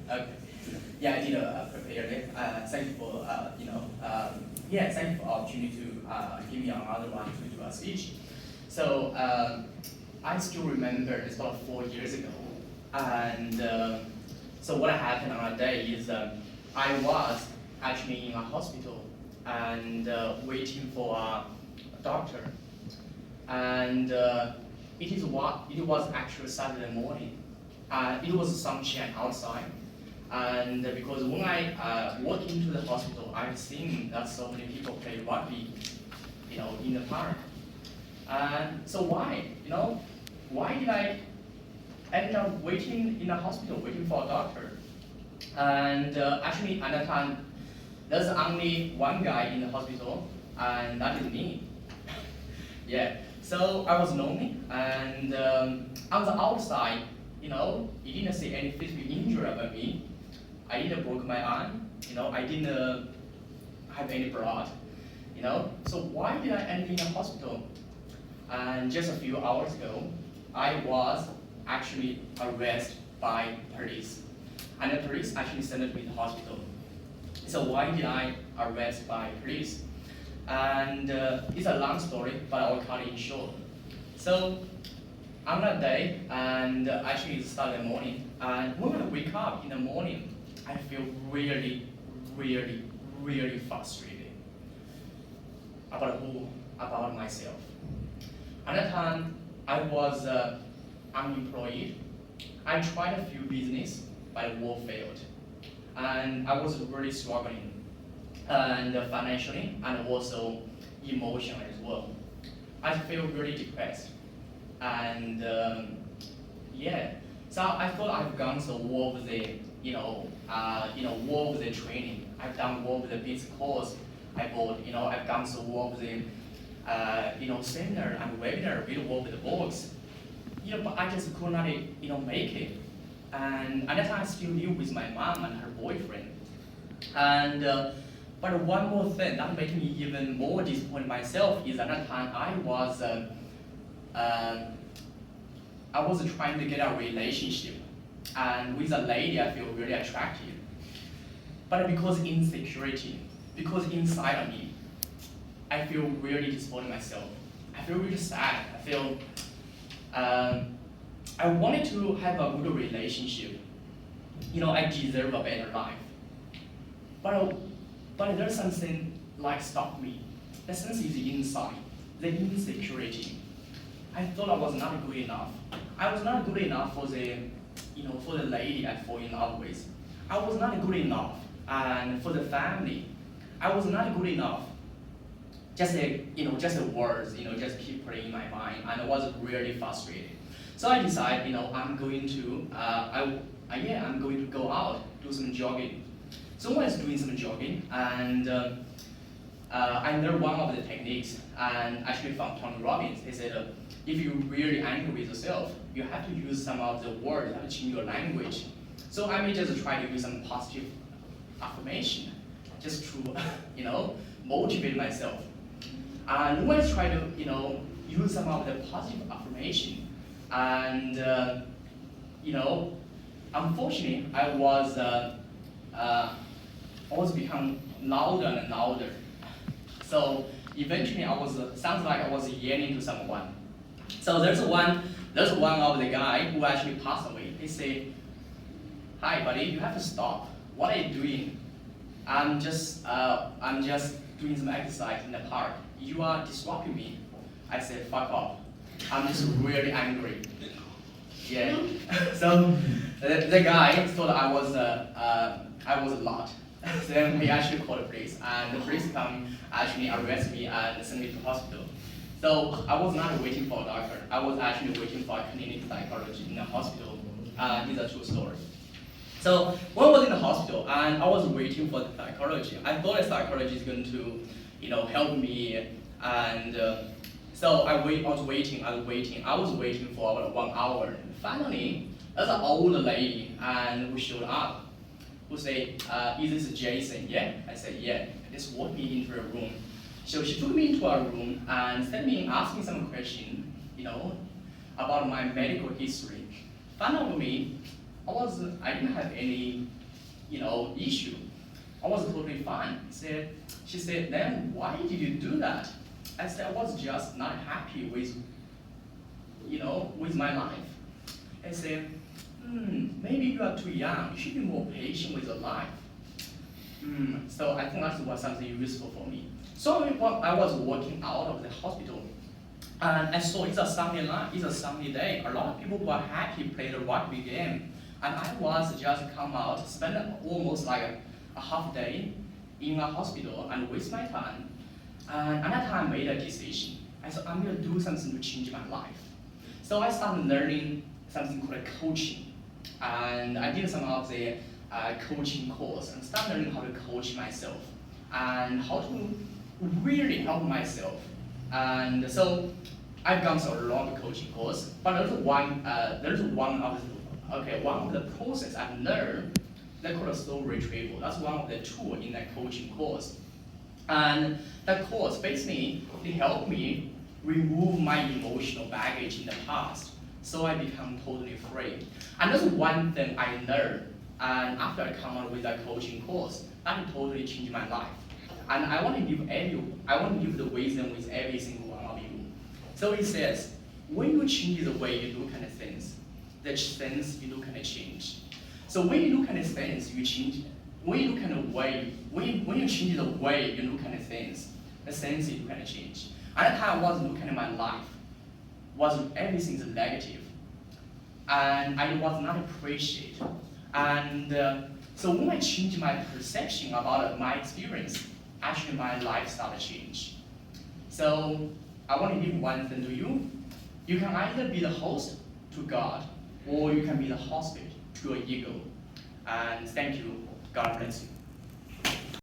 Okay. Yeah, I did prepare it. Thank you for thank you for the opportunity to give me another one to do a speech. So I still remember it's about 4 years ago, and so what happened on a day is I was actually in a hospital and waiting for a doctor, and it was actually Saturday morning. It was sunshine outside, and because when I walked into the hospital, I've seen that so many people play rugby, in the park. And so why did I end up waiting in the hospital, waiting for a doctor? And actually, at that time, there's only one guy in the hospital, and that is me. Yeah. So I was lonely, and on the outside, you didn't see any physical injury about me. I didn't broke my arm, I didn't have any blood, So why did I end in the hospital? And just a few hours ago, I was actually arrested by police, and the police actually sent me to the hospital. So why did I arrest by police? And it's a long story, but I'll cut it in short. So on that day, and actually it's Saturday morning, and when I wake up in the morning, I feel really, really, really frustrated about myself. At that time, I was unemployed. I tried a few business, but all failed, and I was really struggling, and financially and also emotionally as well. I feel really depressed, and so I thought I've gone so well with the well with the training. I've done well with the business course I bought. I've done so well with the seminar and webinar, really well with the books. But I just could not make it. And at that time I still live with my mom and her boyfriend. And but one more thing that made me even more disappointed myself is at that time I was trying to get a relationship, and with a lady I feel really attractive. But because insecurity, because inside of me, I feel really disappointed myself. I feel really sad. I feel I wanted to have a good relationship. I deserve a better life. But there's something like stop me. The sense is inside, the insecurity. I thought I was not good enough. I was not good enough for the lady I fall in love with. I was not good enough, and for the family, I was not good enough. Just the words, just keep playing in my mind, and I was really frustrated. So I decided, I'm going to go out, do some jogging. So when I was doing some jogging, and I learned one of the techniques, and actually from Tony Robbins. He said, if you're really angry with yourself, you have to use some of the words, you have to change your language. So I may just try to use some positive affirmation, just to, motivate myself. And when I try to, use some of the positive affirmation, and unfortunately, I was become louder and louder. So eventually, sounds like I was yelling to someone. So there's one of the guy who actually passed away. He said, "Hi, buddy, you have to stop. What are you doing? I'm just doing some exercise in the park. You are disrupting me." I said, "Fuck off. I'm just really angry." Yeah. So the guy thought I was a lot. Then we actually called the police, and the police come actually arrest me and send me to hospital. So I was not waiting for a doctor. I was actually waiting for a clinical psychologist in the hospital. It's a true story. So when I was in the hospital and I was waiting for the psychologist, I thought the psychologist is going to, help me. And so I was waiting. I was waiting for about 1 hour. Finally, there's an old lady and who showed up, who said, "Is this Jason?" "Yeah." I said, "Yeah." Just walked me into a room. So she took me into a room and started me asking some questions, about my medical history. Found out me, I didn't have any issue. I was totally fine. She said, then why did you do that? I said, I was just not happy with, with my life. I said, maybe you are too young. You should be more patient with your life. So I think that was something useful for me. So I was walking out of the hospital, and I saw it's a Sunday night, it's a Sunday day. A lot of people were happy play the rugby game, and I was just come out, spend almost like a half day in a hospital and waste my time. And at that time I made a decision. I said, I'm gonna do something to change my life. So I started learning something called coaching. And I did some of the coaching course and started learning how to coach myself and how to really help myself. And so I've gone through a lot of coaching course, but one of the process I've learned that called a slow retrieval. That's one of the tools in that coaching course. And that course basically it helped me remove my emotional baggage in the past, so I become totally free. And that's one thing I learned. And after I come out with that coaching course, that totally changed my life. And I want to give the wisdom with every single one of you. So it says, when you change the way you look at things, the things you look at change. So when you look at things, you change. When you look at the way, when you change the way you look at things, the things you look at change. At that time, I was looking at my life, was everything's negative, and I was not appreciated. And so when I changed my perception about my experience, actually my life started to change. So I want to give one thing to you. You can either be the host to God, or you can be the hostage to your ego. And thank you. God bless you.